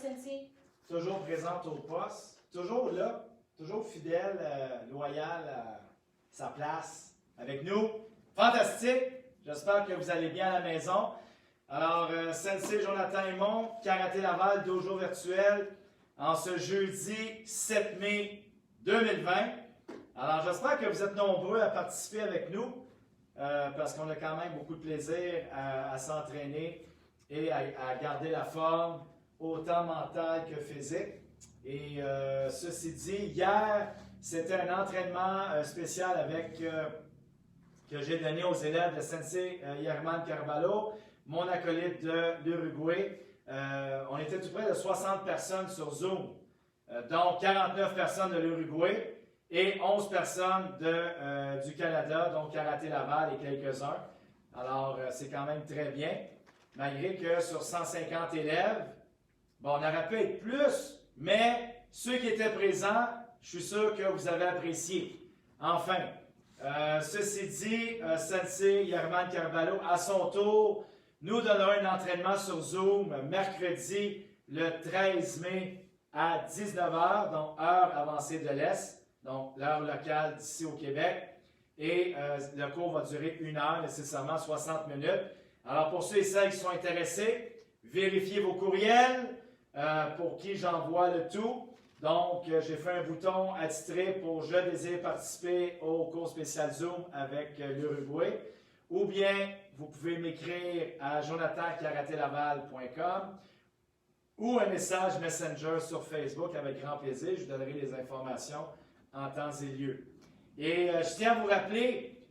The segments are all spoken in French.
Cynthia. Toujours présente au poste, toujours là, toujours fidèle, loyale à sa place avec nous. Fantastique! J'espère que vous allez bien à la maison. Alors, Sensei Jonathan Aymon, Karaté Laval, dojo virtuel, en ce jeudi 7 mai 2020. Alors, j'espère que vous êtes nombreux à participer avec nous, parce qu'on a quand même beaucoup de plaisir à s'entraîner et à garder la forme, autant mentale que physique. Et ceci dit, hier, c'était un entraînement spécial que j'ai donné aux élèves de Sensei Yerman Carvalho, mon acolyte de l'Uruguay. On était tout près de 60 personnes sur Zoom, dont 49 personnes de l'Uruguay et 11 personnes du Canada, donc Karaté Laval et quelques-uns. Alors, c'est quand même très bien, malgré que sur 150 élèves, bon, on aurait pu être plus, mais ceux qui étaient présents, je suis sûr que vous avez apprécié. Enfin, ceci dit, Sensei Yerman Carvalho, à son tour, nous donnera un entraînement sur Zoom mercredi le 13 mai à 19h, donc heure avancée de l'Est, donc l'heure locale d'ici au Québec. Et le cours va durer 1 heure, nécessairement 60 minutes. Alors pour ceux et celles qui sont intéressés, vérifiez vos courriels pour qui j'envoie le tout. Donc j'ai fait un bouton attitré pour « Je désire participer au cours spécial Zoom avec l'Uruguay ». Ou bien, vous pouvez m'écrire à jonathan-karatélaval.com ou un message Messenger sur Facebook avec grand plaisir. Je vous donnerai les informations en temps et lieu. Et je tiens à vous rappeler,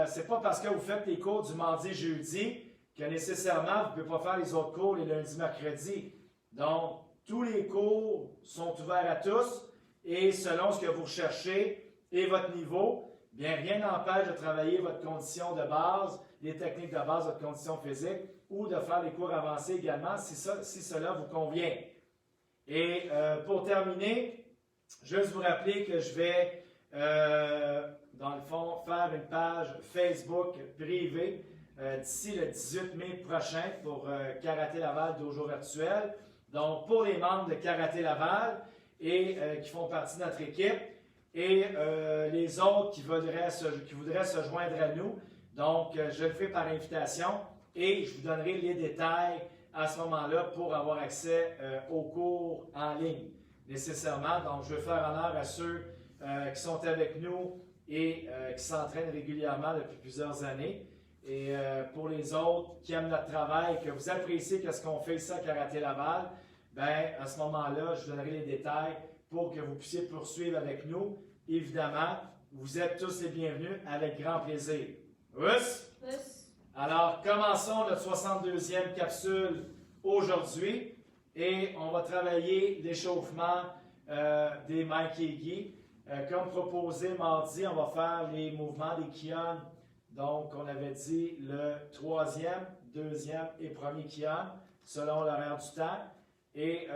c'est pas parce que vous faites les cours du mardi et jeudi que nécessairement vous ne pouvez pas faire les autres cours les lundis, mercredis. Donc, tous les cours sont ouverts à tous et selon ce que vous recherchez et votre niveau, bien, rien n'empêche de travailler votre condition de base, les techniques de base, votre condition physique, ou de faire les cours avancés également, si cela vous convient. Et pour terminer, juste vous rappeler que je vais, dans le fond, faire une page Facebook privée d'ici le 18 mai prochain pour Karaté Laval Dojo Virtuel. Donc, pour les membres de Karaté Laval et qui font partie de notre équipe, et les autres qui voudraient se joindre à nous. Donc, je le fais par invitation et je vous donnerai les détails à ce moment-là pour avoir accès aux cours en ligne, nécessairement. Donc, je vais faire honneur à ceux qui sont avec nous et qui s'entraînent régulièrement depuis plusieurs années. Et pour les autres qui aiment notre travail, que vous appréciez ce qu'on fait ici à Karaté Laval, bien, à ce moment-là, je vous donnerai les détails pour que vous puissiez poursuivre avec nous. Évidemment, vous êtes tous les bienvenus avec grand plaisir. Us? Us. Alors, commençons notre 62e capsule aujourd'hui et on va travailler l'échauffement des Maikegi. Comme proposé mardi, on va faire les mouvements des Kion. Donc, on avait dit le 3e, 2e et 1er Kion selon l'horaire du temps. Et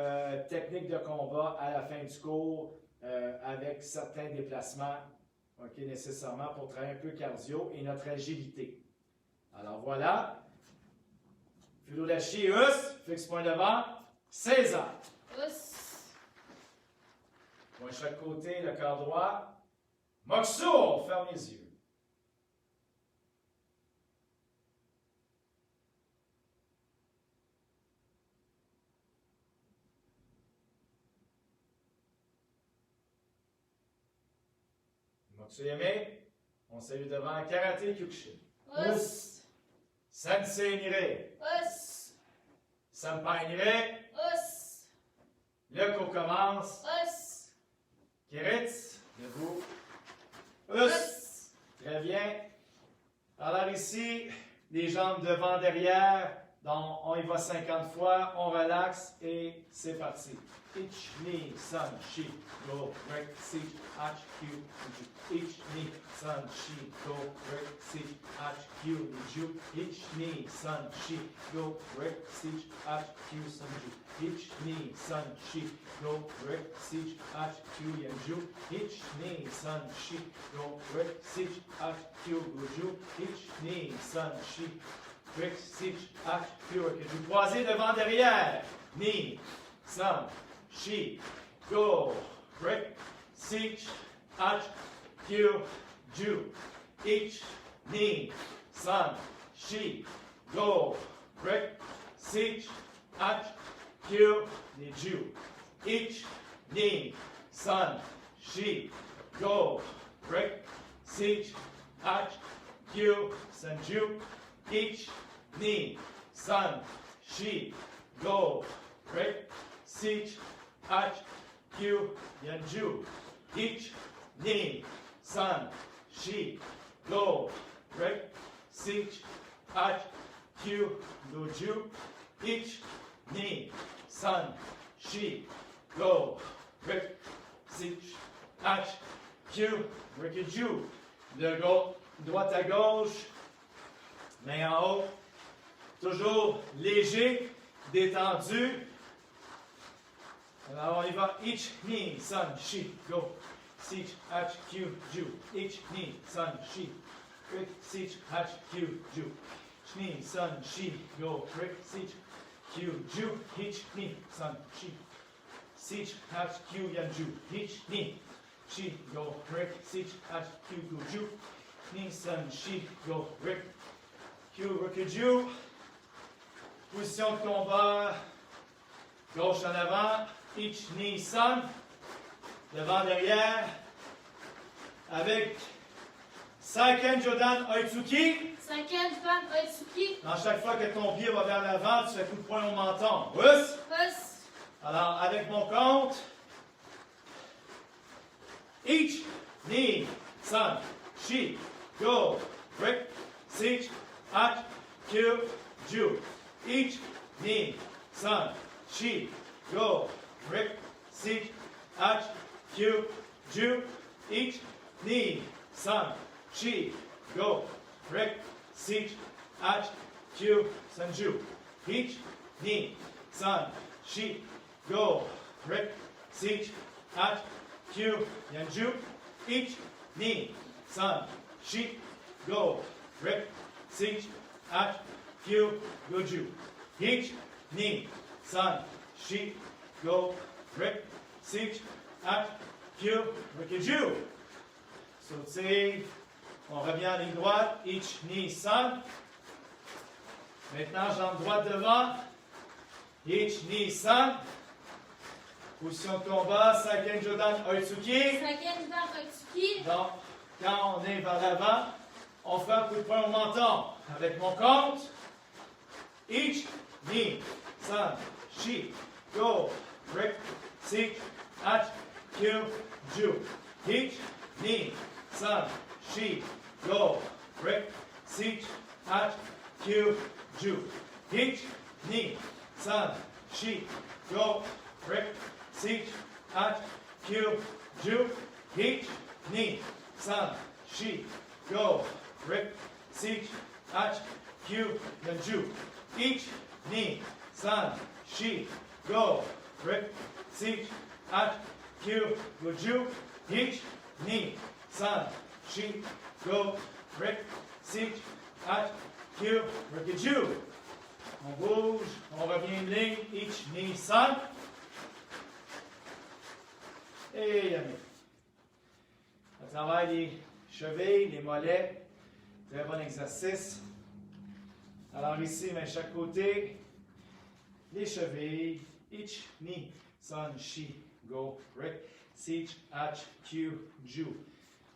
technique de combat à la fin du cours avec certains déplacements nécessairement pour travailler un peu cardio et notre agilité. Alors voilà. Fudodashi, us, fixe point devant, 16 ans. Us. Point chaque côté, le corps droit. Mokusu, on ferme les yeux. Mokusu-yame, on salue devant Karaté Kyokushin. Us. Sensei Nire. Us. Senpai Nire. Us. Le cours commence. Us. Kiritz, debout. Us. Très bien. Alors ici, les jambes devant, derrière. Donc, on y va 50 fois, on relaxe et c'est parti. Ich, ni, san, shi, go, rek, si, ach, kyu, ju. Ich, ni, san, shi, go, rek, si, ach, kyu, ju. Ich, ni, san, shi, go, rek, si, ach, kyu, san, ju. Ich, ni, san, shi, go, rek, si, ach, kyu, yan, ju. Ich, ni, san, shi, go, rek, si, ach, kyu, ju. Ich, ni, san, shi, Rick, Sitch, H, Pure. Que vous croisez devant, derrière. Ni, sun, she, go, break, sich, ach, Q, Ju, ich, ni, sun, she, go, break, sich, ach, Q, ni, Ju, ich, ni, sun, she, go, break, sich, ach, Q, sun, Ju, ich, ni, sun, she, go, break, sich, ach, Q, yan, Ju, ich, ni, sun, she, go, break, sich, ach, Q, do, Ju, ich, ni, sun, she, go, break, sich, ach, Q, break it, Ju. De droite à gauche, main en haut, toujours léger, détendu. Alors on y va, ich, ni, sun, she, go, sich, ach, Q, Ju, ich, ni, sun, she, break, sich, ach, Q, Ju, ni, sun, she, go, break, sich, Q, Ju, ich, ni, sun, she, sich, ach, Q, yan, Ju, ich, ni, she, go, break, sich, ach, Q, go, Ju, ni, sun, she, go, break, Q, break, Ju. Position de combat, gauche en avant, ich, ni, sun, devant, derrière, avec Seiken Jodan Oitsuki. Seiken Jodan Oitsuki. Dans chaque fois que ton pied va vers l'avant, tu fais coup de poing au menton. Oups! Us. Alors, avec mon compte, ich, ni, sun, she, go, break, sich, ach, Q, Ju. Ich, ni, sun, she, go, break, sich, ach, Q, Ju. Ich, ni, sun, she, go, break, sich, ach, Q, sun, Ju. Ich, ni, sun, she, go, break, sich, ach, Q, yan, Ju. Ich, ni, sun, she, go, break, sich, ach, Q, go, Ju. Ich, ni, sun, she, go, break, sich, ach, Q, break, Ju. Sauter, on revient en ligne droite, ich, ni, sun. Maintenant, jambe droite devant, ich, ni, sun. Position de combat, Seiken Jodan Oitsuki. Seiken Jodan Oitsuki. Donc, quand on est vers l'avant, on fait un coup de poing au menton. Avec mon compte, ich, ni, sun, she, go, break, sich, ach, Q, Ju. Ich, ni, sun, she, go, break, sich, ach, Q, Ju. Ich, ni, sun, she, go, break, sich, ach, Q, Ju. Ich, ni, sun, she, go, break, sich, ach, Q, yan, Ju. Ich, ni, sun, she, go, break, sich, ach, Q, go, Ju. Ich, ni, sun, she, go, break, sich, ach, Q, break, Ju. On bouge, on revient une ligne, ich, ni, sun. Et yamé. On travaille les chevilles, les mollets. Très bon exercice. Alors ici, mais chaque côté, les chevilles, ich, ni, sun, she, go, break, sich, ach, Q, Ju.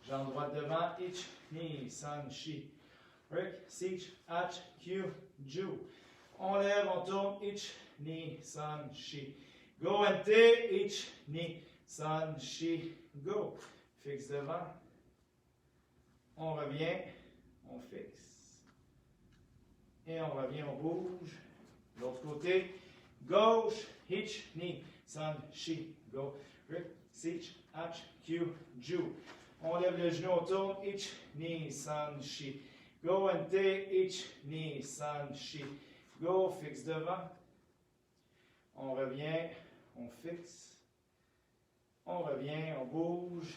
Jambe droite devant, ich, ni, sun, she, break, sich, ach, Q, Ju. On lève, on tourne, ich, ni, sun, she. Go, NT, ich, ni, sun, she, go. Fixe devant. On revient, on fixe. Et on revient, on bouge. L'autre côté, gauche, ich, ni, sun, she, go. Break, sich, ach, Q, Ju. On lève le genou, on tourne, ich, ni, sun, she. Go, NT, ich, ni, sun, she. Go, fixe devant. On revient, on fixe. On revient, on bouge.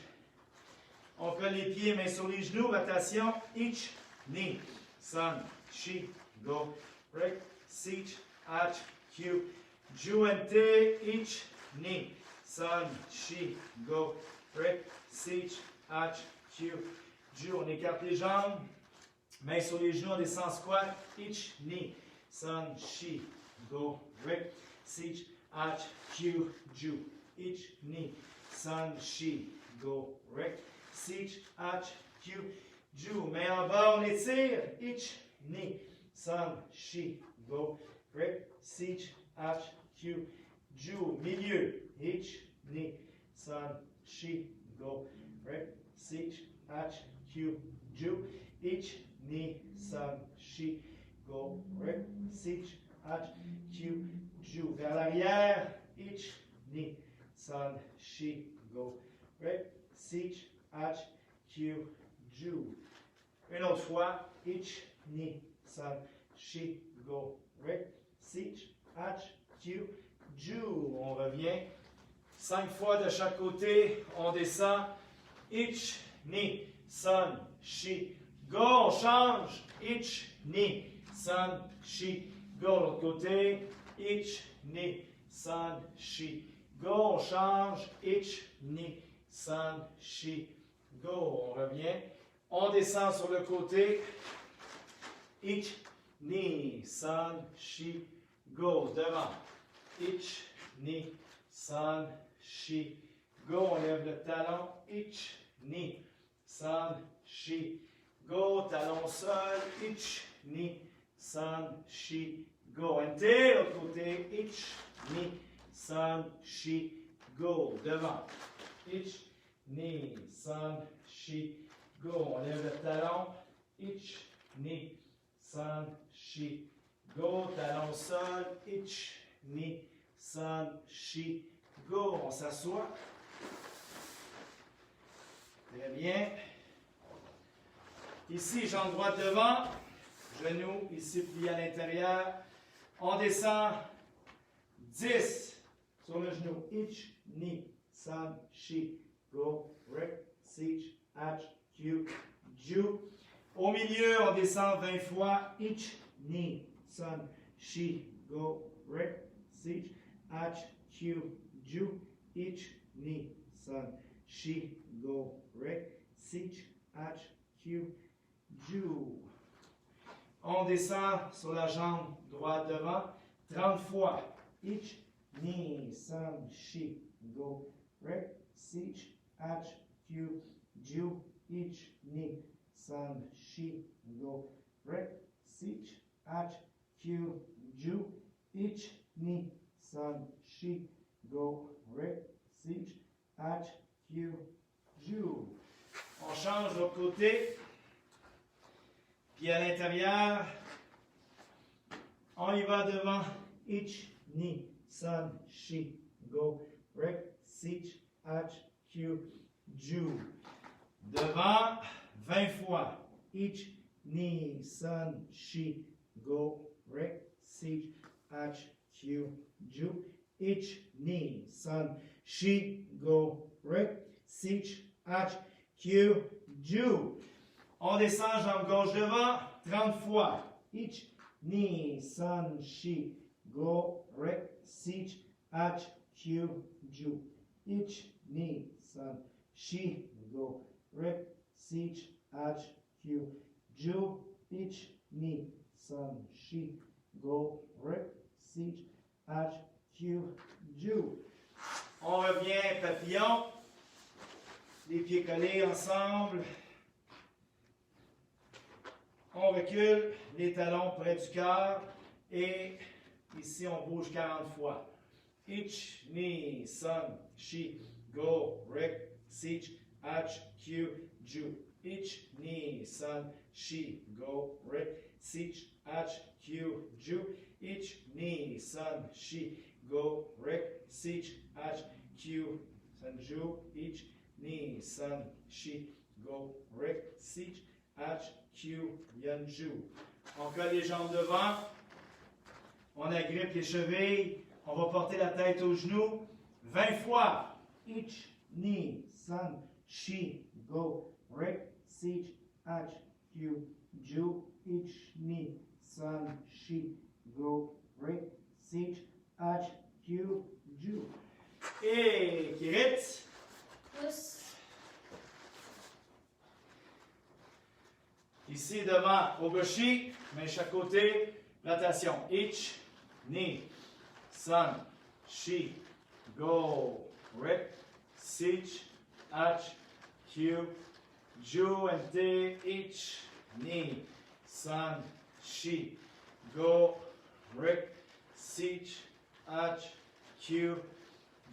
On prend les pieds, mains sur les genoux, rotation, ich, ni, sun, she, go, break, sich, ach, Q, Ju and te, ich, ni, son, she, go, rick, sich, ach, Q, Ju. On écarte les jambes, mains sur les genoux, on descend squat, ich, ni, son, she, go, rick, sich, ach, Q, Ju, ich, ni, son, she, go, rick, sich, ach, Q, Ju. Main en bas, on étire, ich, ni, son, she, go, rick, sich, ach, Q, Ju. Milieu, ich, ni, son, she, go, rick, sich, ach, Q, Ju. Ich, ni, son, she, go, rick, sich, ach, Q, Ju. Vers l'arrière, ich, ni, son, she, go, rick, sich, ach, Q, Ju. Une autre fois, ich, ni, son, she, go, rick, sich, ach, Q, Ju. On revient. 5 fois de chaque côté, on descend. Ich, ni, son, she, go. On change. Ich, ni, son, she, go. L'autre côté. Ich, ni, son, she, go. On change. Ich, ni, son, she, go. On revient. On descend sur le côté. Ich, ni, son, she, go. Devant. Ich, ni, son, she, go. On lève le talon. Ich, ni, son, she, go. Talon sol. Ich, ni, son, she, go. NT, l'autre côté. Ich, ni, son, she, go. Devant. Ich, ni, son, she, go. On lève le talon. Ich, ni, son, she, go. Talon sol. Ich, ni, son, she, go. On s'assoit. Très bien. Ici, jambe droite devant. Genou ici plié à l'intérieur. On descend 10 sur le genou. Ich, ni, son, she, go. Rick, sich, ach, Q, Ju. Au milieu, on descend 20 fois. Ich, ni, son, she, go. Rick, sich, ach, Q, Ju. Ich, ni, son, she, go. Rick, sich, ach, Q, Ju. On descend sur la jambe droite devant 30 fois. Ich, ni, son, she, go. Rick, sich, ach, Q, Ju. Ich, ni, son, she, go. Rick, sich, ach, Q, Ju. Ich, ni, son, she, go. Rick, sich, ach, Q, Ju. On change de l'autre côté. Puis à l'intérieur, on y va devant. Ich, ni, son, she, go. Rick, sich, ach, Q, Ju. Devant, 20 fois. Ich, ni, son, she, go. Rick, sich, ach, Q, Ju. Ich, ni, son, she, go. Rick, sich, ach, Q, Ju. On descend, jambe gauche devant, 30 fois. Ich, ni, son, she, go. Rick, sich, ach, Q, Ju. Ich, ni, son, she, go. Rick, sich, ach, Q, Ju. Ich, ni, son, she, go. Rick, sich, ach, Q, Ju. On revient papillon. Les pieds collés ensemble. On recule, les talons près du cœur. Et ici, on bouge 40 fois. Ich, ni, son, she, go. Rick, sich, ach, Q, Ju. Ich, ni, son, she, go. Rick, sich, ach, Q, Ju. Ich, ni, son, she, go. Rick, sich, ach, Q, son, Ju. Ich, ni, son, she, go. Rick, sich, ach, Q, Yan, Ju. On colle les jambes devant. On agrippe les chevilles. On va porter la tête aux genoux. 20 fois. Ich, ni, son, she, go. Rick, sich, ach, Q, Ju. Ich, ni, son, she, go. Rick, sich, H, Q, Ju. Et Kirit. Pouce. Ici devant Ogoshi, main chaque côté, rotation. Ich, ni, sun, shi, go, rip, sich, ach, Q, ju, and te, ich, ni, sun, shi, go, rip, sich, ach, Q,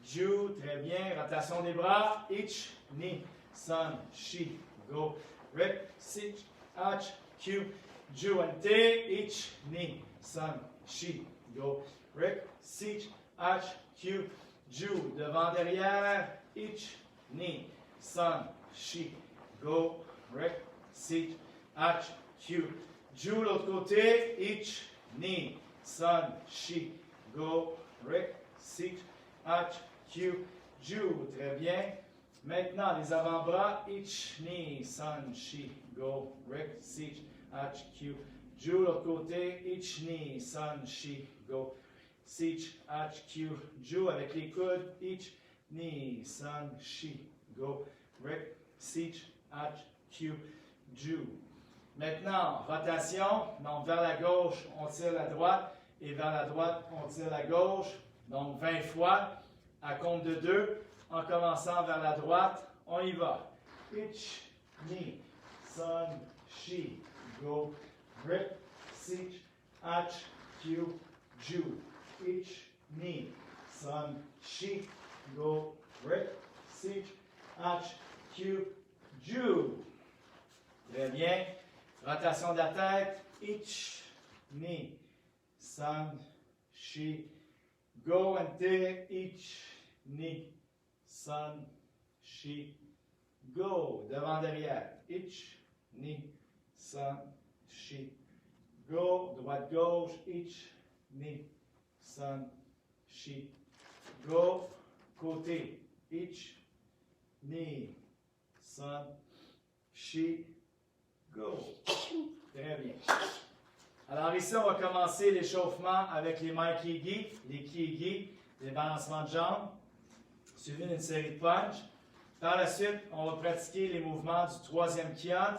ju, très bien, rotation des bras, ich, ni, sun, shi, go, rip, sich, ach, Q, ju, and te, ich, ni, sun, shi, go, rip, sich, ach, Q, ju, devant, derrière, ich, ni, sun, shi, go, rip, sich, ach, Q, ju, l'autre côté, ich, ni, sun, shi, go, rip, sich, ach, Q, ju, très bien. Maintenant, les avant-bras, ich, ni, sun, shi, go, rip, sich, ach, Q, ju, l'autre côté, ich, ni, sun, shi, go, sich, ach, Q, ju, avec les coudes, ich, ni, sun, shi, go, rip, sich, ach, Q, ju. Maintenant, rotation, donc vers la gauche, on tire la droite, et vers la droite, on tire la gauche, donc 20 fois, à compte de 2, en commençant vers la droite, on y va. Ich, ni, sun, shi, go, rip, sich, ach, Q, ju. Ich, ni, sun, shi, go, rip, sich, ach, Q, ju. Très bien. Rotation de la tête. Ich, ni, sun, shi, go, and te, ich, ni, sun, shi, go. Devant, derrière. Ich, ni, sun, shi, go. Droite, gauche. Ich, ni, sun, shi, go. Côté. Ich, ni, sun, shi, go. Très bien. Alors ici, on va commencer l'échauffement avec les mains Kiegi, les Kiegi, les balancements de jambes, suivi d'une série de punch. Par la suite, on va pratiquer les mouvements du troisième Kian,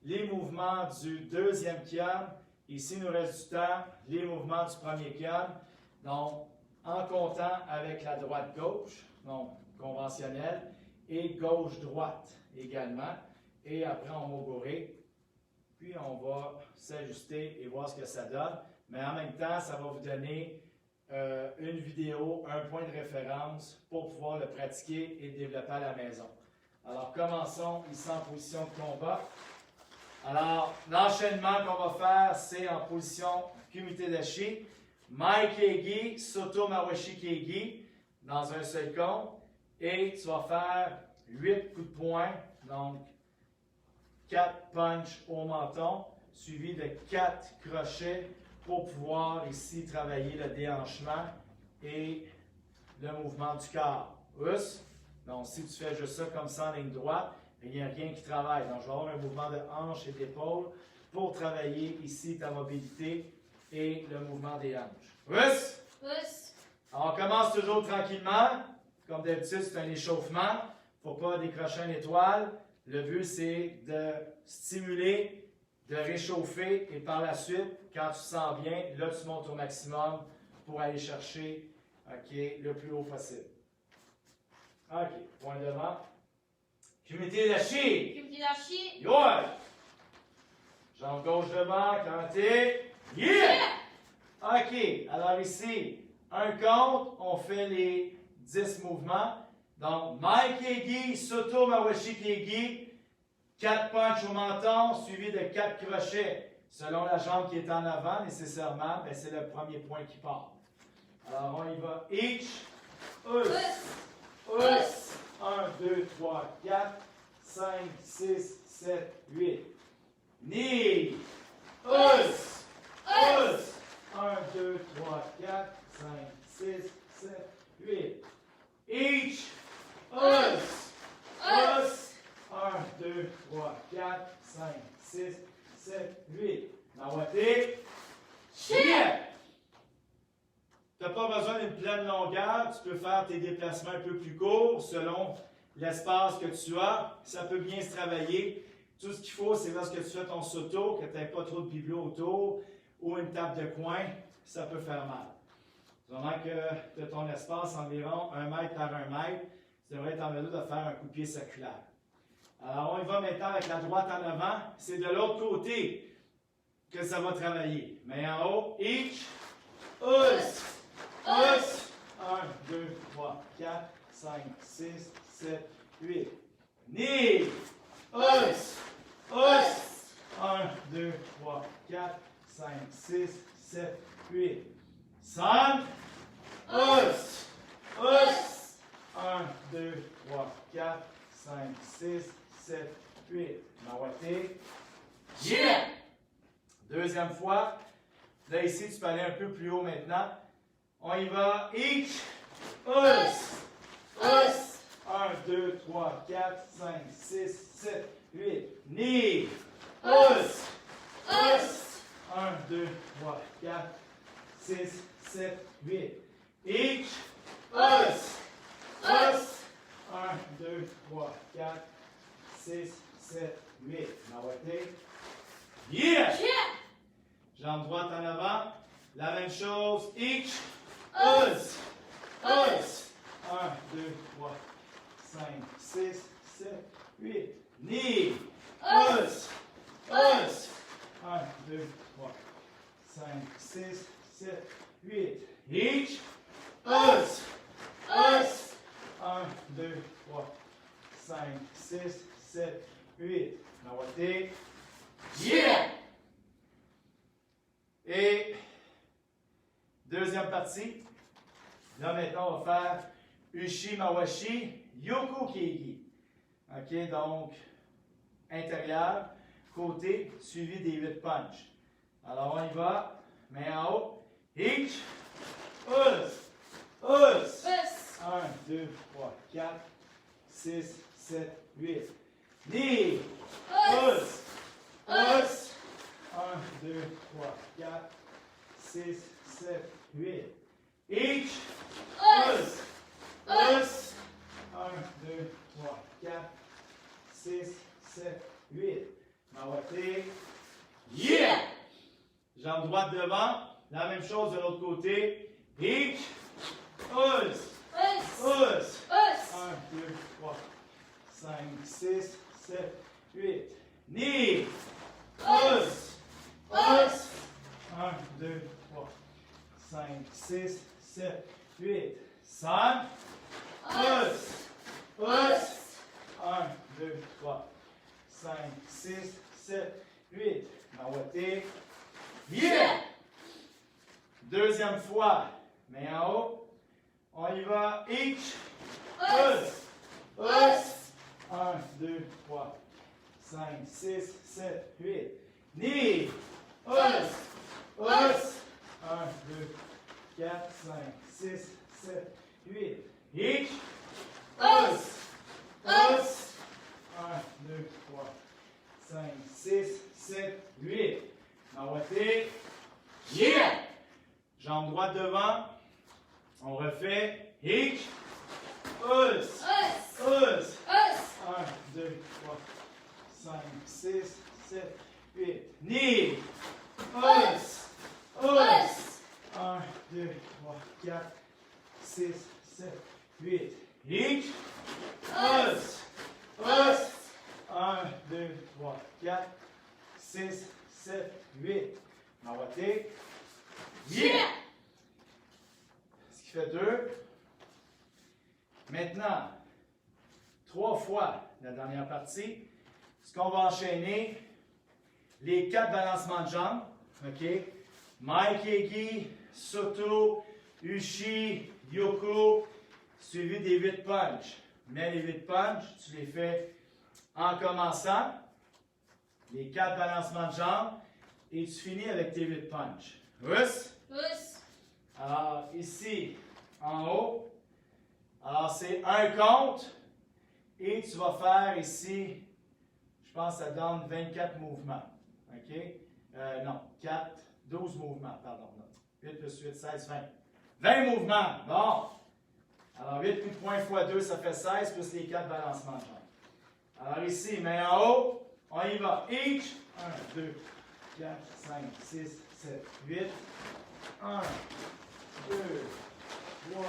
les mouvements du deuxième Kian. Ici, il nous reste du temps, les mouvements du premier Kian. Donc, en comptant avec la droite-gauche, donc conventionnelle, et gauche-droite également. Et après, on va mogoré. Puis, on va s'ajuster et voir ce que ça donne. Mais en même temps, ça va vous donner une vidéo, un point de référence pour pouvoir le pratiquer et le développer à la maison. Alors, commençons ici en position de combat. Alors, l'enchaînement qu'on va faire, c'est en position Kumite Dashi, Mai Keigi, Soto Mawashi Keigi, dans un seul compte. Et tu vas faire 8 coups de poing, donc 4 punches au menton, suivi de 4 crochets pour pouvoir ici travailler le déhanchement et le mouvement du corps. Us. Donc, si tu fais juste ça comme ça en ligne droite, il n'y a rien qui travaille. Donc, je vais avoir un mouvement de hanche et d'épaule pour travailler ici ta mobilité et le mouvement des hanches. Us. Pouce. Alors, on commence toujours tranquillement. Comme d'habitude, c'est un échauffement. Il ne faut pas décrocher une étoile. Le but, c'est de stimuler, de réchauffer et par la suite, quand tu sens bien, là, tu montes au maximum pour aller chercher le plus haut possible. OK, point devant. Kumite Dashi. Kumite Dashi. Yoy. Jambe gauche devant, Kumite. Yeah! OK, alors ici, un compte, on fait les 10 mouvements. Donc, Mai Keigi, Soto Mawashi Keigi, 4 punches au menton, suivi de 4 crochets. Selon la jambe qui est en avant, nécessairement, c'est le premier point qui part. Alors, on y va. Each, us, us. 1, 2, 3, 4, 5, 6, 7, 8. Knee, us, us. 1, 2, 3, 4, 5, 6, 7, 8. Each, us, us. 1, 2, 3, 4, 5, 6, 7, 8. Nawate, chia. tu n'as pas besoin d'une pleine longueur. Tu peux faire tes déplacements un peu plus courts selon l'espace que tu as. Ça peut bien se travailler. Tout ce qu'il faut, c'est lorsque tu fais ton sauto, que tu n'aies pas trop de bibelot autour ou une table de coin, ça peut faire mal. Vraiment que tu as ton espace environ 1 mètre par 1 mètre, tu devrais être en mesure de faire un coup de pied circulaire. Alors, on y va maintenant avec la droite en avant. C'est de l'autre côté que ça va travailler. Main en haut. Each. Us. Us. 1, 2, 3, 4, 5, 6, 7, 8. Knee. Us. Us. 1, 2, 3, 4, 5, 6, 7, 8. Sun. Us. Us. 1, 2, 3, 4, 5, 6, 7, 8. Nawate. Yeah! Deuxième fois. Là, ici, tu peux aller un peu plus haut maintenant. On y va. Each. Us. Us. 1, 2, 3, 4, 5, 6, 7, 8. Knee. Us. Us. 1, 2, 3, 4, 6, 7, 8. Each. Us. Us. 1, 2, 3, 4, 6, 7, 8. Nawate. Yeah! Jambe droite en avant. La même chose. Each. Us. Us. 1, 2, 3, 5, 6, 7, 8. Knee. Us. Us. 1, 2, 3, 5, 6, 7, 8. Each. Us. Us. 1, 2, 3, 5, 6, 7, 8. Nawate. Yeah! Et deuxième partie. Là, maintenant, on va faire Ushi Mawashi Yoku Keiki. OK, donc, intérieur, côté, suivi des 8 punches. Alors, on y va. Main en haut. Each. Us. Us. 1, 2, 3, 4, 6, 7, 8. Knee. Us. Us. 1, 2, 3, 4, 6, 7, 8. Each. Us. Us. 1, 2, 3, 4, 6, 7, 8. Nawate. Yeah! Jambe droite devant. La même chose de l'autre côté. Each. Us. Us. 1, 2, 3, 5, 6, 7, 8. Knee. Us. Us. 1, 2, 3, 5, 6, 7, 8. Sun. Us. Us. 1, 2, 3, 5, 6, 7, 8. Nawate. Yeah! Deuxième fois. Main en haut. On y va. Each. Us. Us. 1, 2, 3, 5, 6, 7, 8. Knee. Us. Us. 1, 2, 4, 5, 6, 7, 8. Each. Us. Us. 1, 2, 3, 5, 6, 7, 8. Nawate. Yeah! Jambe droite devant. On refait. Each. Us. Us. 1, 2, 3, 5, 6, 7, 8. Knee. Us. Us. 1, 2, 3, 4, 6, 7, 8. Each. Us. Us. 1, 2, 3, 4, 6, 7, 8. Nawate. Yeah! Ce qui fait 2. Maintenant, 3 fois la dernière partie. Ce qu'on va enchaîner, les 4 balancements de jambes. OK? Mai Keiki, Soto, Ushi, Yoku, suivi des 8 punches. Mais les 8 punches, tu les fais en commençant. Les 4 balancements de jambes. Et tu finis avec tes 8 punches. Us. Alors, ici, en haut. Alors, c'est un compte. Et tu vas faire ici, je pense que ça donne 24 mouvements. OK? Non, 4, 12 mouvements, pardon. 8 plus 8, 16, 20. 20 mouvements. Bon. Alors, 8 coups de poing x 2, ça fait 16, plus les 4 balancements de jambes. Alors ici, main en haut, on y va. Each. 1, 2, 4, 5, 6, 7, 8. 1, 2, 3,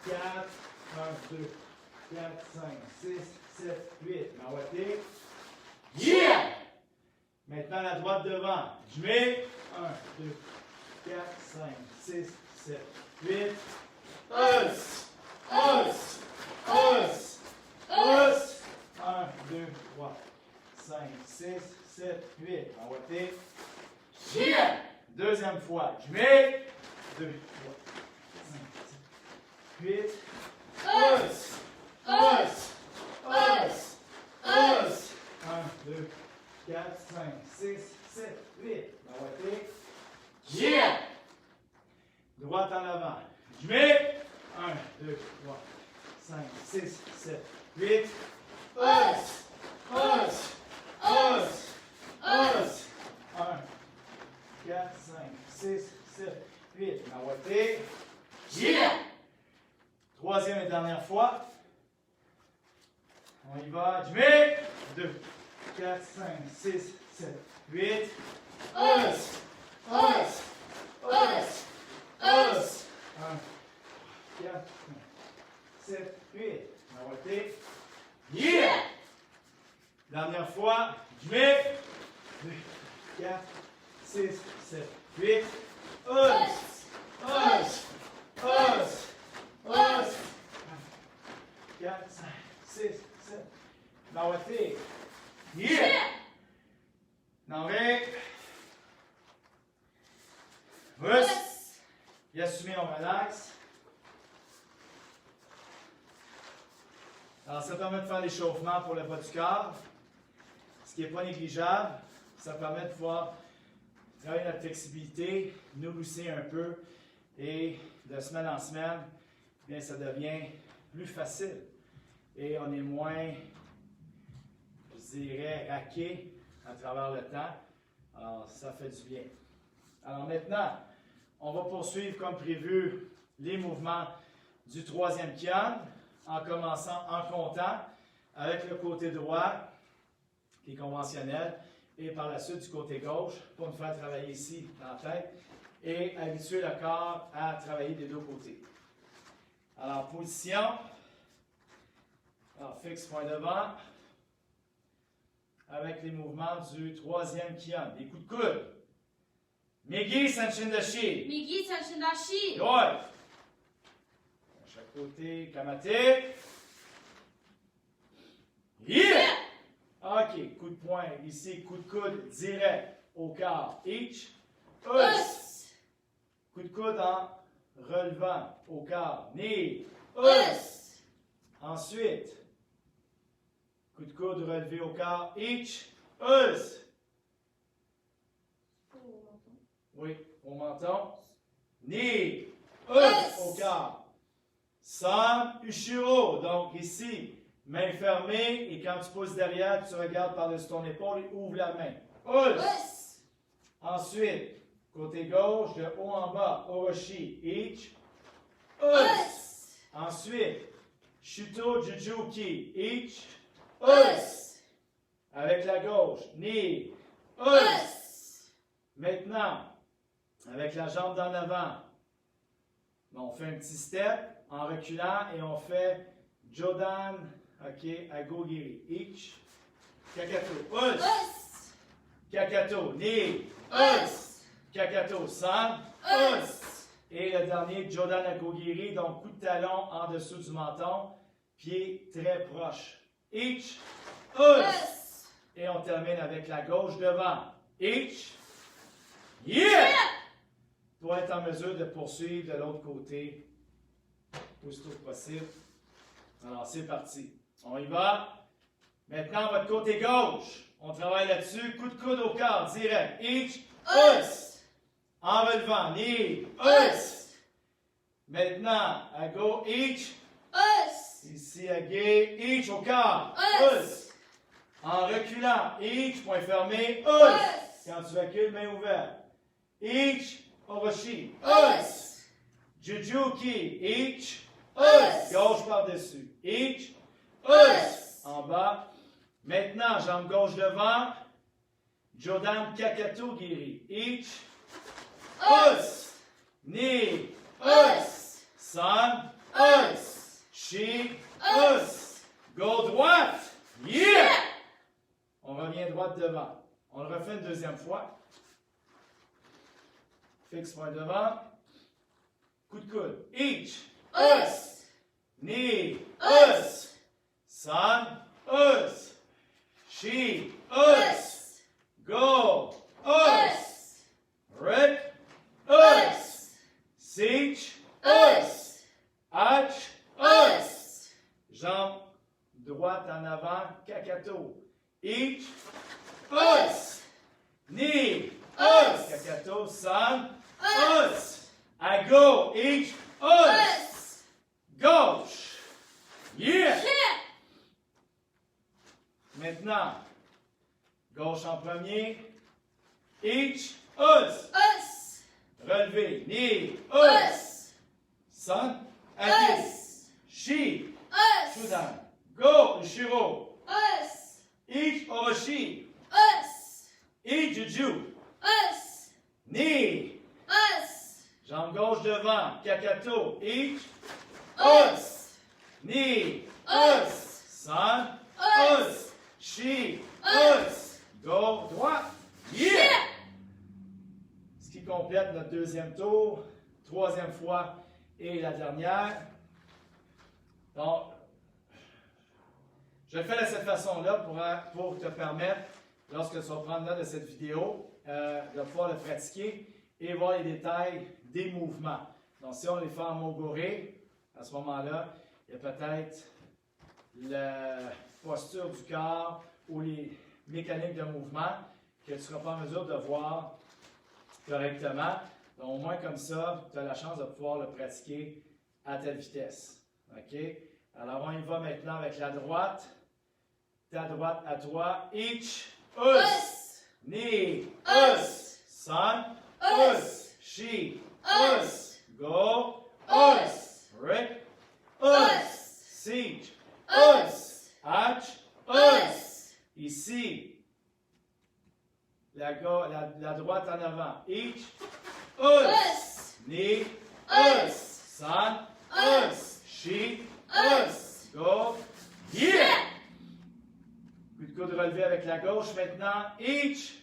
4, 1, 2, 4, 5, 6, 7, 8. Mawaté. Yeah! Maintenant, la droite devant. Je mets 1, 2, 4, 5, 6, 7, 8. Os! Os! Os! Os! 1, 2, 3, 5, 6, 7, 8. Mawaté. Yeah! Deuxième fois. Je mets 2, 3, 5, 6, 8. Os! Os! Os! Os! 1, 2, 4, 5, 6, 7, 8. Mawaté. Yeah! Droite en avant. Je mets 1, 2, 3, 5, 6, 7, 8. Os! Os! Os! Os! 1, 4, 5, 6, 7, 8. Mawaté. Yeah! Troisième et dernière fois. On y va. Je mets 2, 4, 5, 6, 7, 8. Os! Os! Os! Os! 1, 4, 5, 7, 8. Mawaté. Yeah! Dernière fois. Je mets 2, 4, 6, 7, 8. Os! Os! Os! Os! 4, 5, 6, 7. Mawaté. Yeah! Nové. Rus. Bien assumé, on relaxe. Alors, ça permet de faire l'échauffement pour le bas du corps. Ce qui n'est pas négligeable, ça permet de pouvoir travailler notre flexibilité, nous pousser un peu et de semaine en semaine, bien, ça devient plus facile et on est moins, je dirais, raqué à travers le temps. Alors, ça fait du bien. Alors maintenant, on va poursuivre comme prévu les mouvements du troisième kian en commençant en comptant avec le côté droit qui est conventionnel et par la suite du côté gauche pour nous faire travailler ici dans la tête et habituer le corps à travailler des deux côtés. Alors, position. Alors, fixe point devant avec les mouvements du troisième kian. Des coups de coude. Megi Sanchindashi. Migi Sachindashi. Droit. À chaque côté, Kamate. Yeah! OK, coup de poing ici, coup de coude direct au corps. Each. Us. Coup de coude en relevant au corps. Knee. Us. Ensuite, coup de coude relevé au corps. Each. Us. Oui, au menton. Knee. Us. Au corps. Sam Ushiro. Donc ici, main fermée. Et quand tu pousses derrière, tu regardes par-dessus ton épaule et ouvres la main. Us. Ensuite, côté gauche, de haut en bas. Oroshi. Each. Us. Ensuite, Shuto Jujuki. Each. Us. Avec la gauche. Knee. Us. Maintenant, avec la jambe d'en avant, on fait un petit step en reculant et on fait Jodan, ok, à Gogiri. Each. Kakato. Us. Kakato. Knee. Us. Kakato. Sam. Us. Et le dernier, Jodan à Gogiri, donc coup de talon en dessous du menton, pied très proche. Each. Us. Et on termine avec la gauche devant. Each. Yeah! Pour être en mesure de poursuivre de l'autre côté aussitôt que possible. Alors, c'est parti. On y va. Maintenant, votre côté gauche. On travaille là-dessus. Coup de coude au corps, direct. Each. Us. En relevant. Knee. Us. Maintenant, à go. Each. Us. Ici, à gay. Each au corps. Us. En reculant. Each. Point fermé. Us. Quand tu recules, main ouverte. Each. Oroshi. Us. Jujuki, each, Us. Gauche par-dessus. Each, Us. En bas. Maintenant, jambe gauche devant. Jodan Kakato Giri. Each, Us. Knee, Us. Son, Us. She, Us. Go droite. Yeah! On revient droite devant. On le refait une deuxième fois. Fixe point devant. Coup de coude. Each, Us. knee, Us. Son, She, Us. Go, Us. Rick, Us. Siege, Us. Hatch, Us. Jambe droite en avant, Kakato. Each, Us. Knee, Us. Kakato, Son, Us. I go, each, Us. Gauche. Yeah! Yeah. Maintenant, gauche en premier. Each, us. Us. Relevé, knee, us. Us. Son, Adi. Us. She, Us. Shudan. Go, Shiro. Us. Each, Oroshi. Us. Each, Juju. Us. Knee. Us. Jambe gauche devant, Kakato. Each, Us. knee, Us. Son, Us. She, Us. Go, droite. Yeah! Ce qui complète notre deuxième tour, troisième fois et la dernière. Donc, je le fais de cette façon-là pour te permettre, lorsque tu vas prendre note de cette vidéo, de pouvoir le pratiquer et voir les détails des mouvements. Donc, si on les fait en mogoré, à ce moment-là, il y a peut-être la posture du corps ou les mécaniques de mouvement que tu ne seras pas en mesure de voir correctement. Donc, au moins comme ça, tu as la chance de pouvoir le pratiquer à telle vitesse. OK? Alors, on y va maintenant avec la droite. Ta droite à toi. Each, us. Knee, us. Son, us. She, us. Go, us. Rick, us. Siege, us. Hatch, us. Ici, la droite en avant. Each, us. Knee, Us. Son, Us. She, Us. Go, yeah! Coup de coude relevé avec la gauche maintenant. Each,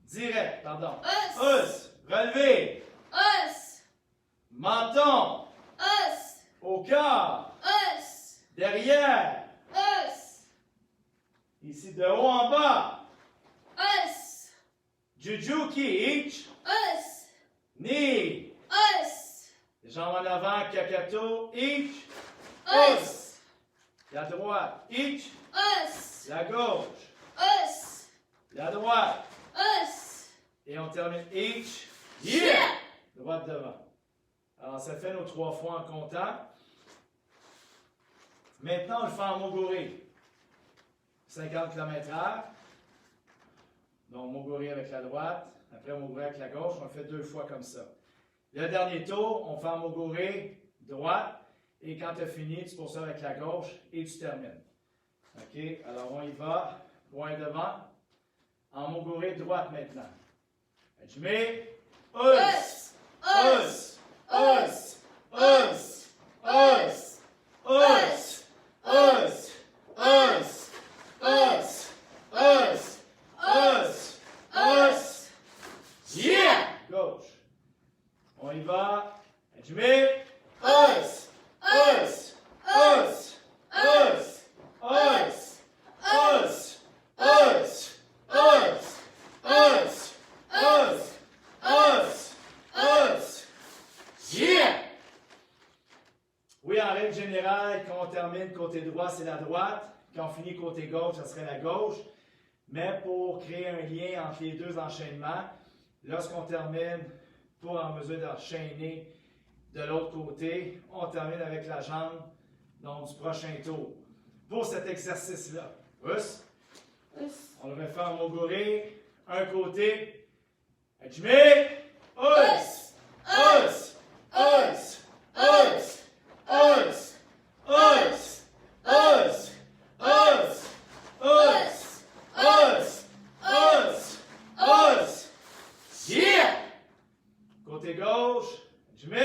direct, pardon. Us. Relevé. Us. Menton, Us. au cœur, Us. derrière. Us. Ici de haut en bas. Us. Jujuki, each, Us. knee. Us. Jambes en avant, Kakato, each. Us. La droite, each. Us. La gauche, Us. la droite. Us. Et on termine each. Yeah! Droite devant. Alors, ça fait nos 3 fois en comptant. Maintenant, on le fait en mogoré. 50 km/h. Donc, mogoré avec la droite. Après, mogoré avec la gauche. On le fait 2 fois comme ça. Le dernier tour, on fait en mogoré droite. Et quand tu as fini, tu poursuis avec la gauche et tu termines. OK? Alors, on y va. Point devant. En mogoré droite maintenant. Je mets us, us, us, us, us, us, us, us, us, us, us, us. Yeah! Gauche. On y va. Je mets us, us, us, us, us, us, us, us, us, us, us, us. Yeah! Oui, en règle générale, quand on termine côté droit, c'est la droite. Quand on finit côté gauche, ça serait la gauche. Mais pour créer un lien entre les deux enchaînements, lorsqu'on termine pour en mesure d'enchaîner de l'autre côté, on termine avec la jambe donc, du prochain tour. Pour cet exercice-là, us, on le refait en mogoré, un côté, je mets us, us, Us. Us. Us. Us. Us. Us. Us. Us. Us. Us. Yeah! Côté gauche, Jimmy.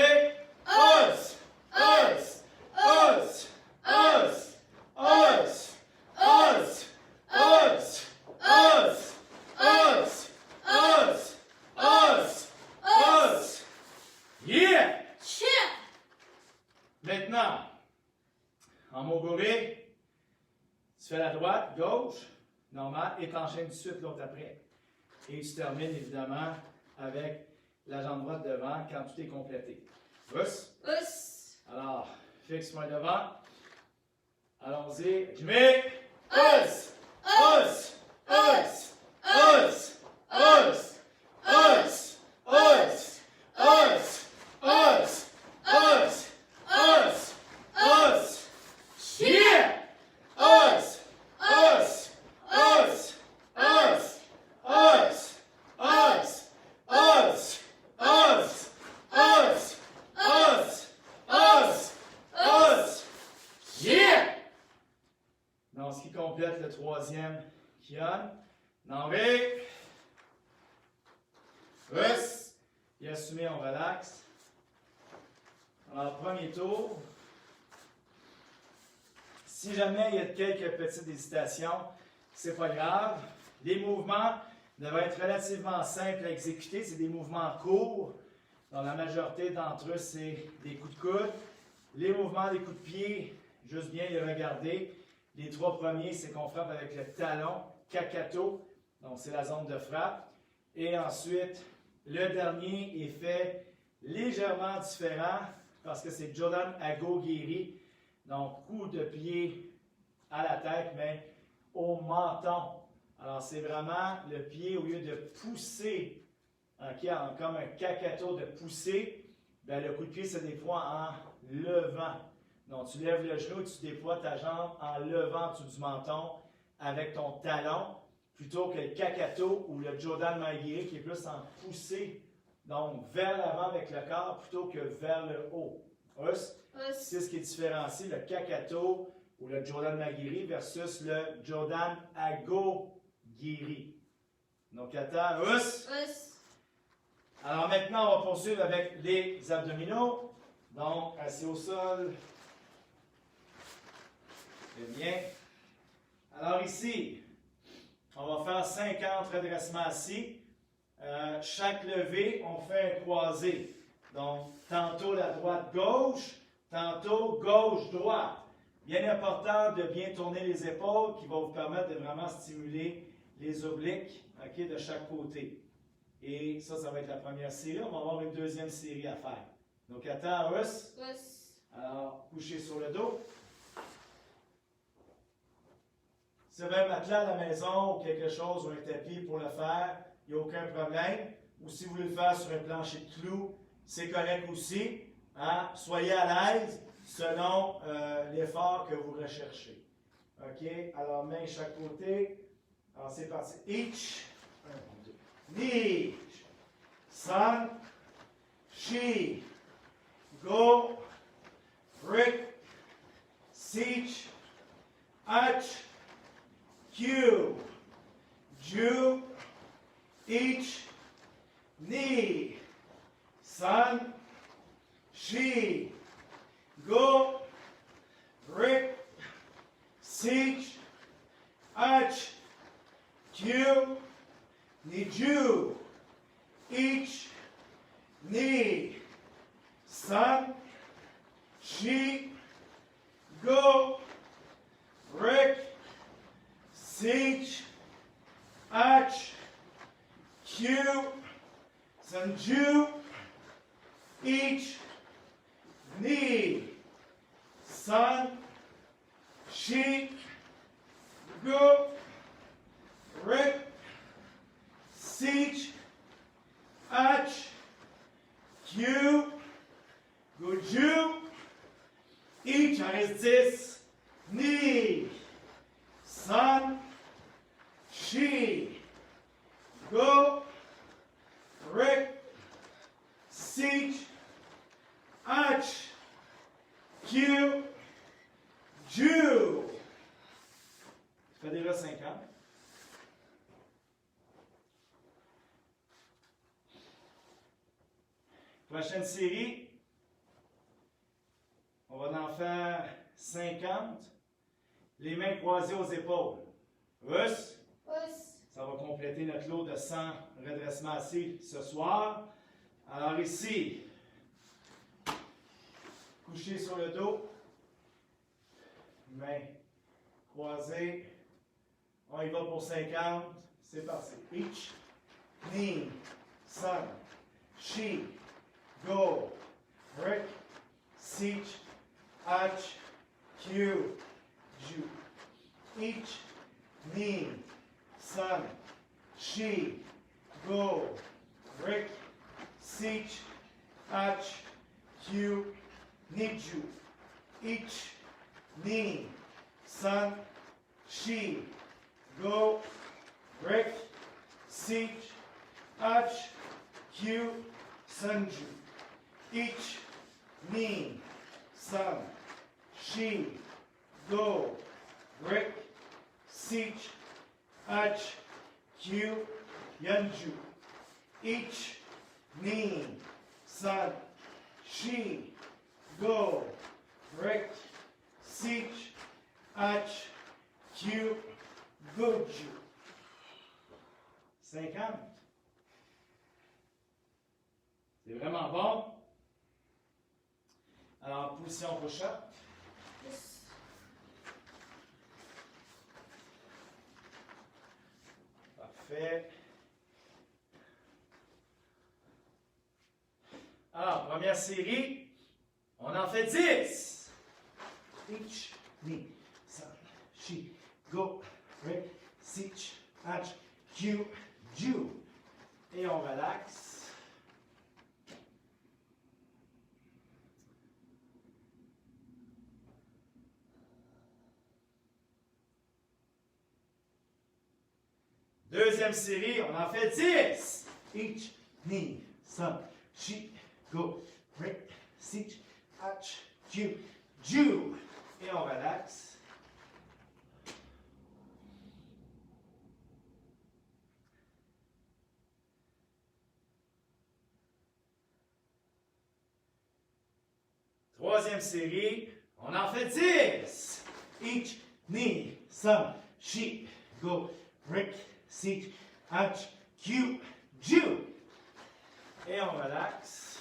Us. Us. Us. Us. Us. Us. Us. Us. Us. Us. Us. Us. Yeah! Chip. Maintenant, en moguri, tu fais la droite, gauche, normal, et t'enchaînes tout de suite l'autre après. Et tu termines évidemment avec la jambe droite devant quand tout est complété. Us. Us. Alors, fixe-moi devant. Allons-y. Jimmy. Us. Us. Us. Us. Us. Us. Us. Us. Us. Us. Us. Us. Yeah! Us. Us. Us. Us. Us. Us. Us. Us. Us. Us. Us. Us. Yeah! Donc, ce qui complète le troisième kion. Norvé. Us. Et assumé, on relaxe. Alors, premier tour. Si jamais il y a quelques petites hésitations, c'est pas grave. Les mouvements devraient être relativement simples à exécuter. C'est des mouvements courts. Dans la majorité d'entre eux, c'est des coups de coude. Les mouvements des coups de pied, juste bien les regarder. Les trois premiers, c'est qu'on frappe avec le talon, kakato. Donc, c'est la zone de frappe. Et ensuite, le dernier est fait légèrement différent parce que c'est Jodan Ago Giri. Donc, coup de pied à la tête, mais au menton. Alors, c'est vraiment le pied, au lieu de pousser, comme un kakato de pousser, bien, le coup de pied se déploie en levant. Donc, tu lèves le genou et tu déploies ta jambe en levant en dessous du menton avec ton talon, plutôt que le kakato ou le Jodan Maigiri qui est plus en poussée, donc vers l'avant avec le corps plutôt que vers le haut. Us. C'est ce qui différencie le kakato ou le Jodan Maigiri versus le Jodan Ago Giri. Donc, attends, us. Alors maintenant, on va poursuivre avec les abdominaux. Donc, assis au sol. Très bien. Alors ici, on va faire 50 redressements assis. Chaque levée, on fait un croisé. Donc, tantôt la droite-gauche, tantôt gauche-droite. Bien important de bien tourner les épaules qui va vous permettre de vraiment stimuler les obliques de chaque côté. Et ça va être la première série. On va avoir une deuxième série à faire. Donc, attends, us. Alors, couchez sur le dos. Si vous avez un matelas à la maison ou quelque chose ou un tapis pour le faire, il n'y a aucun problème. Ou si vous voulez le faire sur un plancher de clous, c'est correct aussi. Hein? Soyez à l'aise selon l'effort que vous recherchez. OK? Alors, main chaque côté. Alors, c'est parti. Each. 1, 2. Knee. San. Shi. Go. Brick. Seach. Ach. Q. Ju. Each. Knee. San. Shi. Go. Brick. Seach. Ach. Q. Niju. Each. Knee. San. Shi. Go. Brick. Seach. Ach. Q. Sanju. Each. Knee. San. Shi. Go. Brick. Seach. Ach. Q. Goju. Each. En reste 10. Knee. San. Shi. Go. Brick. Seach. Prochaine série. On va en faire 50. Les mains croisées aux épaules. Us. Us. Ça va compléter notre lot de 100 redressements assis ce soir. Alors ici, couché sur le dos, mains croisées. On y va pour 50. C'est parti. Each, knee, sun, she, go, break, seach, arch, cue, ju. Each, knee, sun, she, go, break, seach, arch, cue, niju. Each, knee, sun, she, go, break, seach, arch, cue, sunju. Each, knee, sun, she, go, break, seach, arch, cue, yanju. Each, knee, sun, she, go, break, seach, arch, cue, goju. 50. C'est vraiment bon. Alors, position push-up. Us. Parfait. Alors, première série, on en fait 10. Each, knee, sun, she, go, break, seach, arch, cue, ju. Et on relaxe. Deuxième série, on en fait 10. Each, knee, sun, she, go, break, seach, arch, cue, ju. Et on relaxe. Troisième série, on en fait 10. Each, knee, sun, she, go, break, seach, arch, cue, ju. Et on relaxe.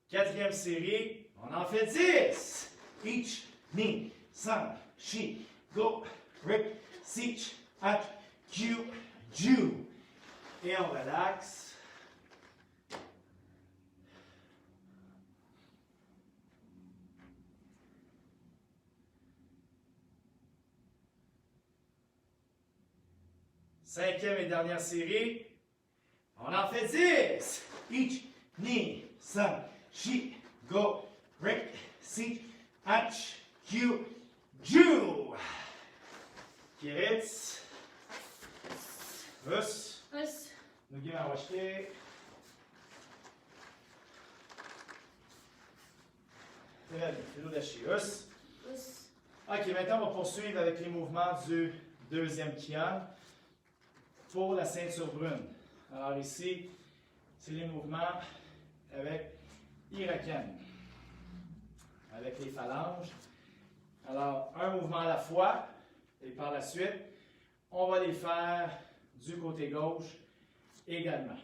Quatrième série, on en fait 10. Each, knee, sun, she, go, break, seach, arch, cue, ju. Et on relaxe. Cinquième et dernière série, on en fait 10. Each, knee, sun, she, go, break, seach, arch, cue, ju. Kiritz. Us. Us. Nogi Mawashke. Très bien, fais-le lâcher. Us. Us. Ok, maintenant on va poursuivre avec les mouvements du deuxième Kian pour la ceinture brune. Alors ici, c'est les mouvements avec Iraken, avec les phalanges. Alors, un mouvement à la fois, et par la suite, on va les faire du côté gauche également.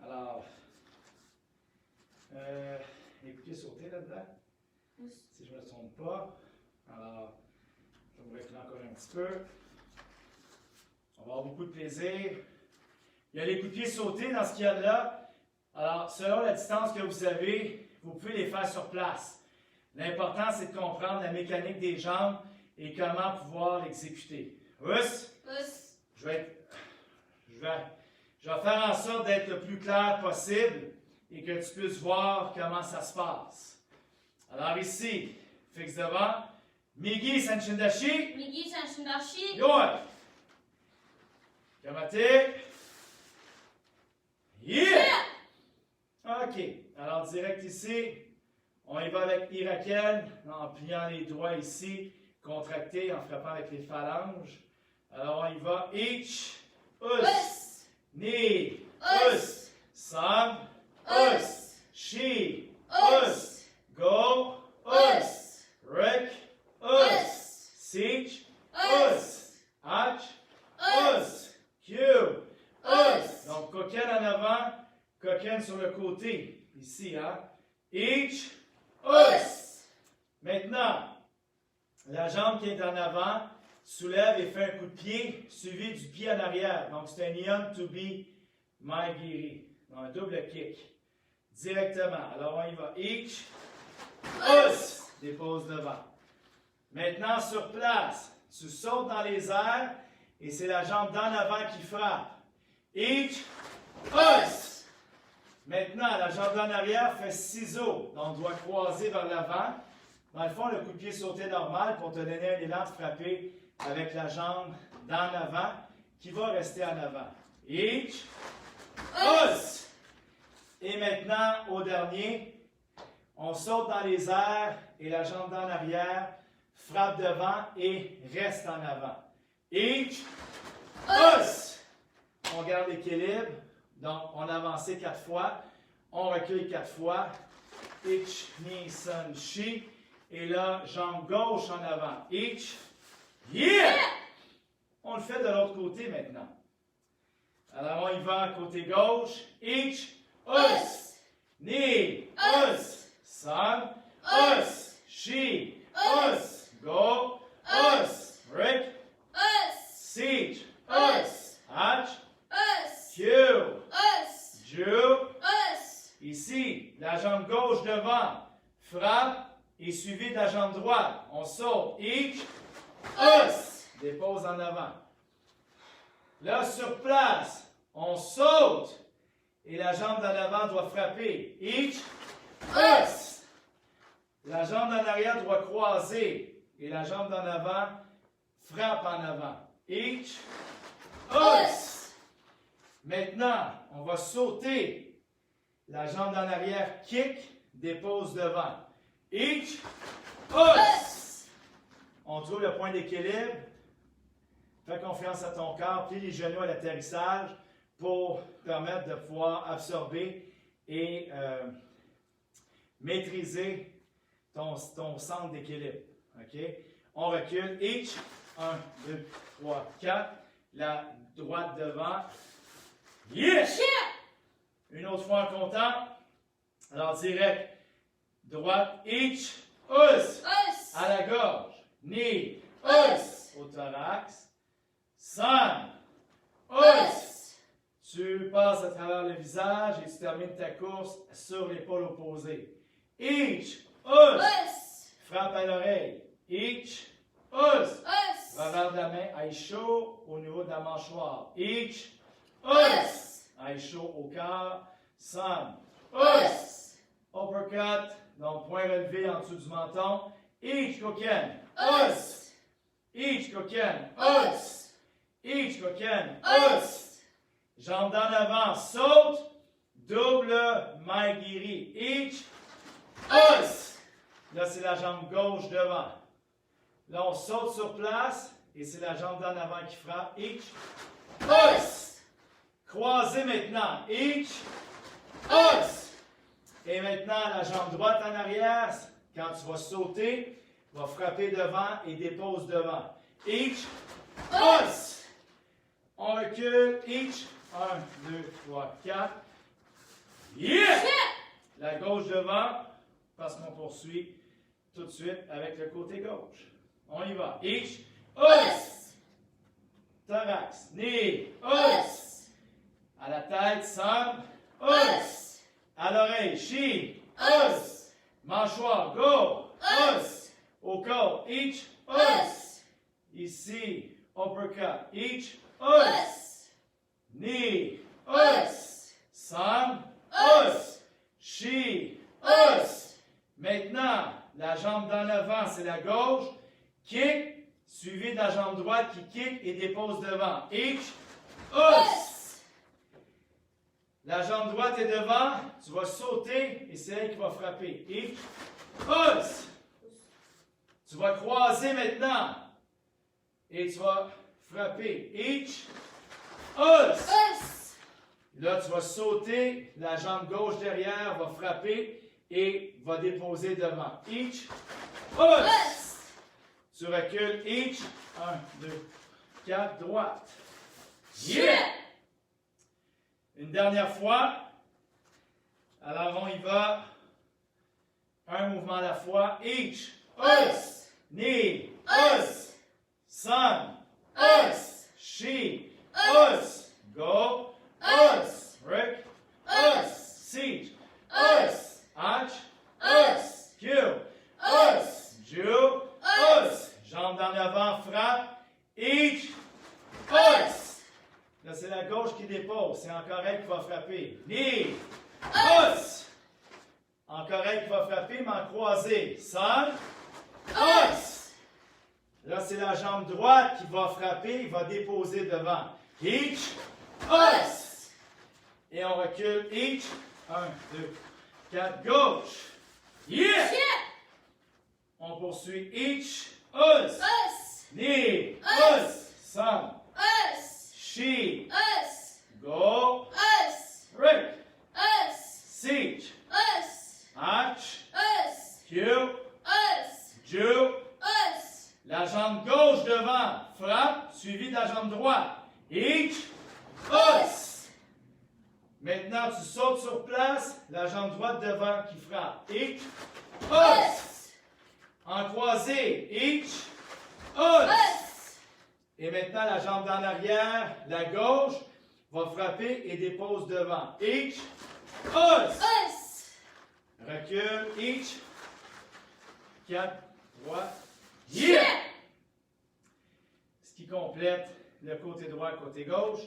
Alors, écoutez, sauter là-dedans, Us. si je ne me trompe pas. Alors, je vais vous reculer encore un petit peu. On va avoir beaucoup de plaisir. Il y a les coups de pied sautés dans ce qu'il y a de là. Alors, selon la distance que vous avez, vous pouvez les faire sur place. L'important, c'est de comprendre la mécanique des jambes et comment pouvoir l'exécuter. Us? Us. Je vais faire en sorte d'être le plus clair possible et que tu puisses voir comment ça se passe. Alors ici, fixe devant. Migi Sanchindashi. Migi Sanshindashi. Yoi. Kamate. Yeah! OK. Alors, direct ici, on y va avec Iraken, en pliant les doigts ici, contracter en frappant avec les phalanges. Alors, on y va. Ich, us, Us. ni, Us. us, sam, Us. us, she, Us. us, go, us, Rick, us, Us. siege, Us. us, H, Us. us, Q, Us. Donc, coquine en avant, coquine sur le côté. Ici, hein? Each, us. Maintenant, la jambe qui est en avant soulève et fait un coup de pied suivi du pied en arrière. Donc, c'est un Ion to be Maigiri. Un double kick. Directement. Alors, on y va. Each, us. Dépose devant. Maintenant, sur place, tu sautes dans les airs et c'est la jambe d'en avant qui frappe. Each, us. Maintenant, la jambe d'en arrière fait ciseaux. Donc, on doit croiser vers l'avant. Dans le fond, le coup de pied sauté normal pour te donner un élan de frapper avec la jambe d'en avant qui va rester en avant. Each, us. Et maintenant, au dernier, on saute dans les airs et la jambe d'en arrière frappe devant et reste en avant. Each, us. On garde l'équilibre. Donc, on avance 4 fois. On recule 4 fois. Ich, ni, sun, she. Et là, jambe gauche en avant. Ich. Yeah! On le fait de l'autre côté maintenant. Alors, on y va côté gauche. Ich, us. Ni, us. Sun, us. She, us. Go, us. Rick, Us. siege, Us. H, Us. Q, Us. Ju. Us. Ici, la jambe gauche devant, frappe et suivi de la jambe droite. On saute. Each, us. Dépose en avant. Là, sur place, on saute et la jambe d'en avant doit frapper. Each, us. La jambe d'en arrière doit croiser et la jambe d'en avant frappe en avant. Each, us. Maintenant, on va sauter. La jambe d'en arrière kick, dépose devant. Each, us. On trouve le point d'équilibre. Fais confiance à ton corps. Plie les genoux à l'atterrissage pour permettre de pouvoir absorber et maîtriser ton centre d'équilibre. OK? On recule. Each. 1, 2, 3, 4. La droite devant. Yes! Une autre fois en comptant. Alors, direct. Droite. Each. Us. Us. À la gorge. Knee. Us. Au thorax. Sun. Us. Tu passes à travers le visage et tu termines ta course sur l'épaule opposée. Each. Us. Us. Frappe à l'oreille. Each. Us. Us. Revers de la main, aille chaud au niveau de la mâchoire. Each. Us. Us. Aille chaud au cœur. Sun. Us. Uppercut. Donc, point relevé en dessous du menton. Each coquine. Us. Each coquine. Us. Each coquine. Us. Jambe d'en avant. Saute. Double Maigiri. Each. Us. Là, c'est la jambe gauche devant. Là, on saute sur place et c'est la jambe d'en avant qui frappe. Each. Us. Croisé maintenant. Each. Us. Et maintenant, la jambe droite en arrière. Quand tu vas sauter, tu vas frapper devant et dépose devant. Each. Us. On recule. Each. 1, 2, 3, 4. Yeah! La gauche devant, parce qu'on poursuit tout de suite avec le côté gauche. On y va. Each. Us. Thorax. Knee. Us. À la tête. Sun. Us. À l'oreille. She. Us. Mâchoire. Go. Us. Au corps. Each. Us. Ici. Uppercut. Each. Us. Knee. Us. Sun. Us. She. Us. Maintenant, la jambe d'en avant, c'est la gauche. Kick, suivi de la jambe droite qui kick et dépose devant. Each. Us. La jambe droite est devant. Tu vas sauter et c'est elle qui va frapper. Each. Us. Tu vas croiser croiser maintenant. Et tu vas frapper. Each. Us. Us. Là, tu vas sauter. La jambe gauche derrière va frapper et va déposer devant. Each. Us. Us. Tu recules. Each. 1, 2, 4. Droite. Yeah. Une dernière fois. Alors, on y va. Un mouvement à la fois. Each. Us. Knee. Us. Son. Us. She. Us. Go. Us. Rick. Us. Siege. Us. Arch. Us. Q. Us. Jew. Us. Jambe en avant, frappe. Each. Us. Là, c'est la gauche qui dépose. C'est encore elle qui va frapper. Knee. Us. Encore elle qui va frapper, mais en croisé. Son. Us. Là, c'est la jambe droite qui va frapper, il va déposer devant. Each. Us. Et on recule. Each. 1, 2, 4. Gauche. Yeah! Yeah. On poursuit. Each. Us. Us. Knee. Us. Son. Us. She. Us. Go. Us. Rick. Us. Siege. Us. Arch. Us. Q. Us. Jew. Us. La jambe gauche devant. Frappe. Suivi de la jambe droite. Each. Us. Maintenant, tu sautes sur place. La jambe droite devant qui frappe. Each. Us. En croisé. Each. Us. Us. Et maintenant, la jambe en arrière, la gauche, va frapper et dépose devant. Each. Us. Us. Recule. Each. 4, 3. Yeah. Ce qui complète le côté droit, côté gauche.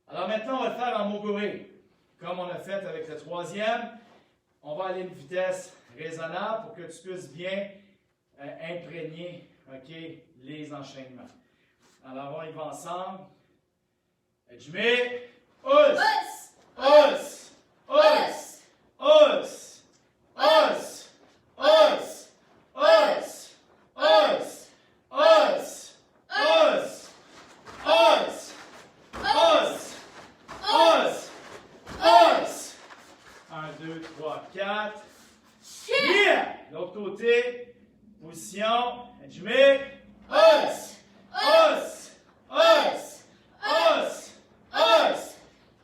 Alors maintenant, on va le faire en moguri. Comme on a fait avec le troisième, on va aller à une vitesse raisonnable pour que tu puisses bien imprégner, les enchaînements. Alors, on y va ensemble. Je mets us, Us. us, us, us, us, us, us, us, us, us, us, us, us, us. 1, 2, 3, 4. Yeah! L'autre côté, position. Je mets us, us, us, us, us, us,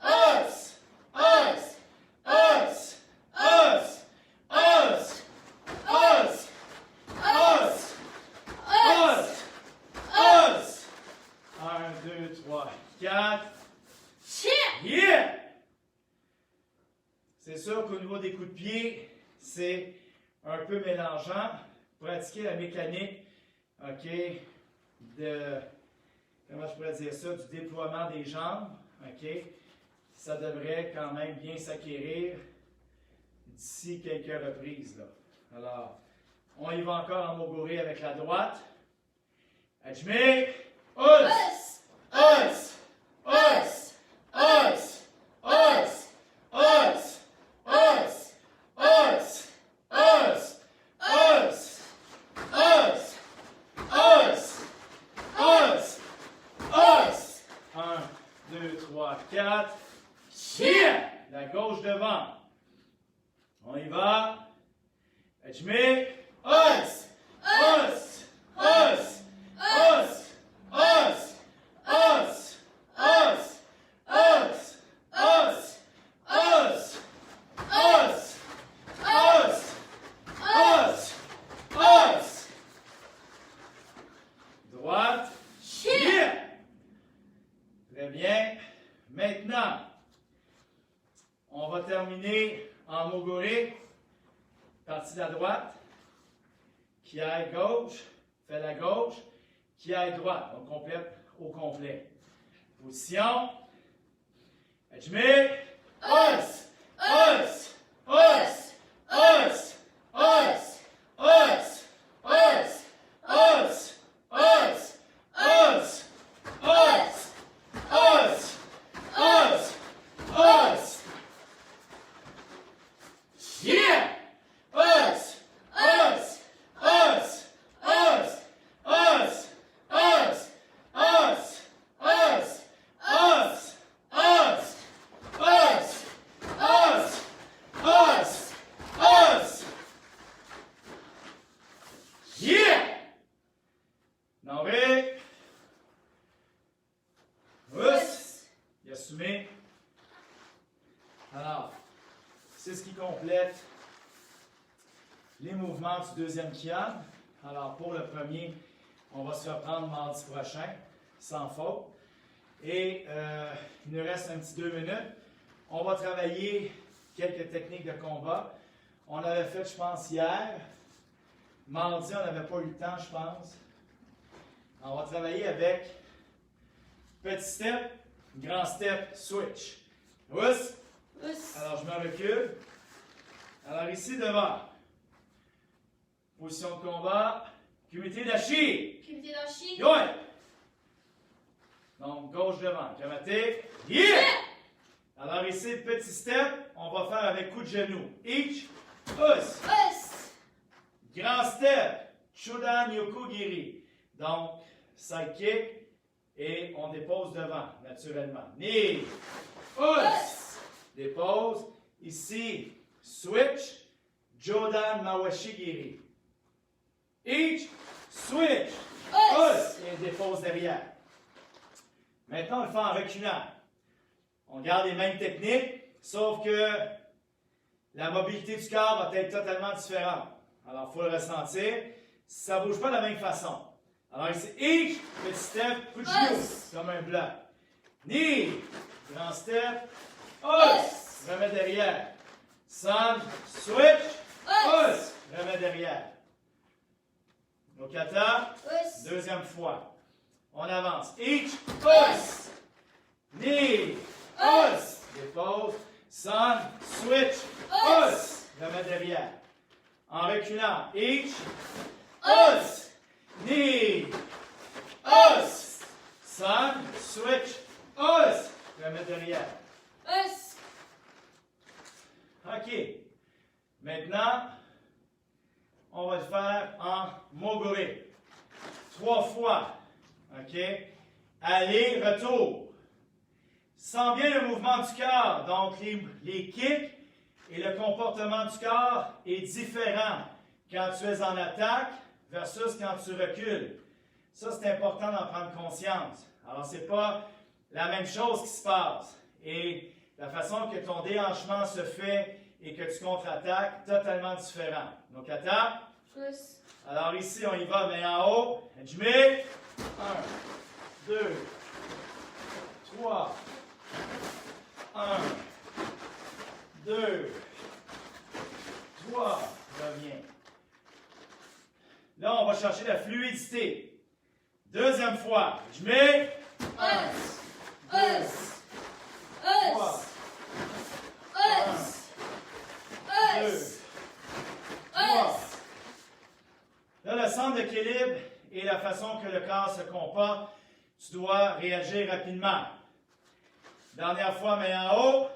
us, us, us, us, us, us, us, us. 1, 2, 3, 4. Yeah! C'est sûr qu'au niveau des coups de pied, c'est un peu mélangeant. Pratiquer la mécanique, comment je pourrais dire ça, du déploiement des jambes, ça devrait quand même bien s'acquérir d'ici quelques reprises, là. Alors, on y va encore en moguri avec la droite. Ajme, us, us, us, us, us, us, us, us, us, us, us, us, us, us. 1, 2, 3, 4. Yeah! La gauche devant. On y va. Je mets us, us, us, us, us, us, us, us, us, us, us, us, us, us. Droite. Yeah! Très bien. Maintenant, on va terminer en moguri. Partie de la droite. Qui aille gauche. Fait la gauche. Qui aille droite. On complète au complet. Position. Je mets us, us, us, us, us, us, us, us, us, us, us, us, us, us. Yeah! Us, us, us, us, mouvements du deuxième Kian. Alors, pour le premier, on va se reprendre mardi prochain, sans faute. Et il nous reste un petit 2 minutes. On va travailler quelques techniques de combat. On avait fait, je pense, hier. Mardi, on n'avait pas eu le temps, je pense. On va travailler avec petit step, grand step, switch. Oups. Us. Alors, je me recule. Alors, ici, devant. Position de combat. Kumite dashi. Kumite dashi. Yoï. Donc, gauche devant. Kamate. Yeah! Alors, ici, petit step. On va faire avec coup de genou. Ich. Us. Us. Grand step. Chodan Yokogiri. Donc, side kick. Et on dépose devant, naturellement. Ni. Us. Us. Dépose. Ici, switch. Jodan Mawashigiri. Each. Switch. Us. Et dépose derrière. Maintenant, on le fait en reculant. On garde les mêmes techniques, sauf que la mobilité du corps va être totalement différente. Alors, il faut le ressentir. Ça ne bouge pas de la même façon. Alors ici, each, petit step, coup de genou, Us. comme un blanc. Knee, grand step, Us. remets derrière. Sun, switch, Us. remets derrière. Okata, Us. deuxième fois. On avance. Each, Us. knee, Us. dépose, sun, switch, Us. remets derrière. En reculant, each, Us. knee, us, sun, switch, us, remets derrière. Us. OK. Maintenant, on va le faire en moguri. 3 fois. OK? Aller, retour. Sens bien le mouvement du corps. Donc, les kicks et le comportement du corps est différent quand tu es en attaque versus quand tu recules. Ça, c'est important d'en prendre conscience. Alors, ce n'est pas la même chose qui se passe. Et la façon que ton déhanchement se fait et que tu contre-attaques, totalement différent. Donc, attaque. Us. Alors ici, on y va, main en haut. Je mets 1, 2, 3, 1, 2, 3, reviens. Là, on va chercher la fluidité. Deuxième fois, je mets Us. 2, Us. 3, Us. 1, Us. 2, Us. 3. Us. Là, le centre d'équilibre et la façon que le corps se comporte, tu dois réagir rapidement. Dernière fois, main en haut.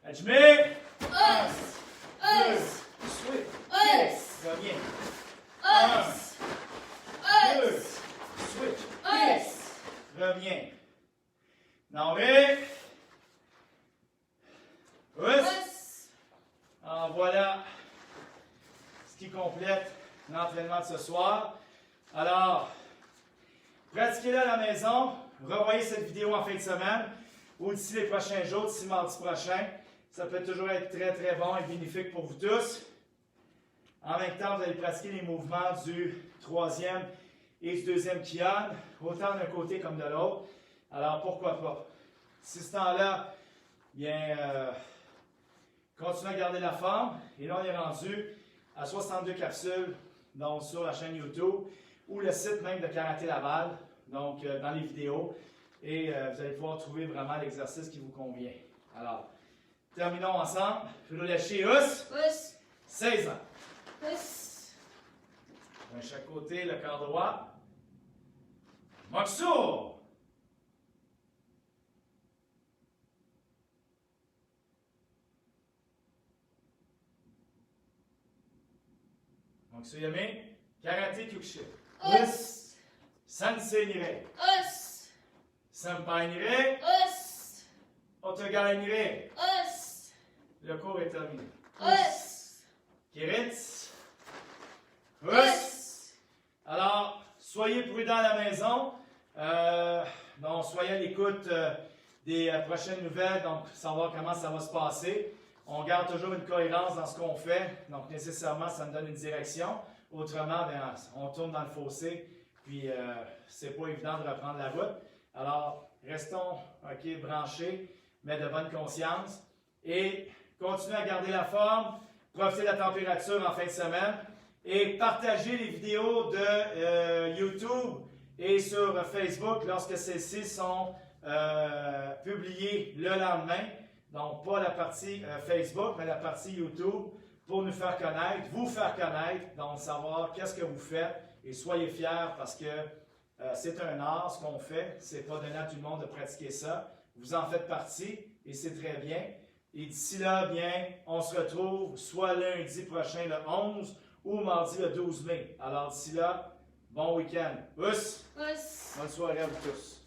Je mets Us. 2, Us. switch, Us. reviens. Us. 2, Us. switch, Us. reviens. Norvé. Us. Alors voilà ce qui complète l'entraînement de ce soir. Alors, pratiquez-le à la maison. Revoyez cette vidéo en fin de semaine ou d'ici les prochains jours, d'ici mardi prochain. Ça peut toujours être très très bon et bénéfique pour vous tous. En même temps, vous allez pratiquer les mouvements du troisième et du deuxième Kian, autant d'un côté comme de l'autre. Alors pourquoi pas? Si ce temps-là, bien, continuez à garder la forme. Et là, on est rendu à 62 capsules, donc sur la chaîne YouTube ou le site même de Karaté Laval, donc dans les vidéos. Et vous allez pouvoir trouver vraiment l'exercice qui vous convient. Alors, terminons ensemble. Je vais le lâcher us. Us. 16 ans. Us. De chaque côté, le corps droit. Moxu. Moxuyame. Karaté Kyukushin. Us. Sensei Nire. Us. Senpai Nire. Us. Otogai Nire. Us. Le cours est terminé. Us. Kiritz. Us. Us. Alors, soyez prudents à la maison. Donc, soyez à l'écoute des prochaines nouvelles, donc savoir comment ça va se passer. On garde toujours une cohérence dans ce qu'on fait, donc nécessairement, ça me donne une direction. Autrement, bien, on tourne dans le fossé, puis c'est pas évident de reprendre la route. Alors, restons branchés, mais de bonne conscience, et continuez à garder la forme, profitez de la température en fin de semaine, et partagez les vidéos de YouTube et sur Facebook lorsque celles-ci sont publiées le lendemain. Donc, pas la partie Facebook, mais la partie YouTube pour nous faire connaître, vous faire connaître, donc savoir qu'est-ce que vous faites et soyez fiers parce que c'est un art ce qu'on fait. C'est pas donné à tout le monde de pratiquer ça. Vous en faites partie et c'est très bien. Et d'ici là, bien, on se retrouve soit lundi prochain le 11 ou mardi le 12 mai. Alors d'ici là, bon week-end. Us! Us. Bonne soirée à vous tous.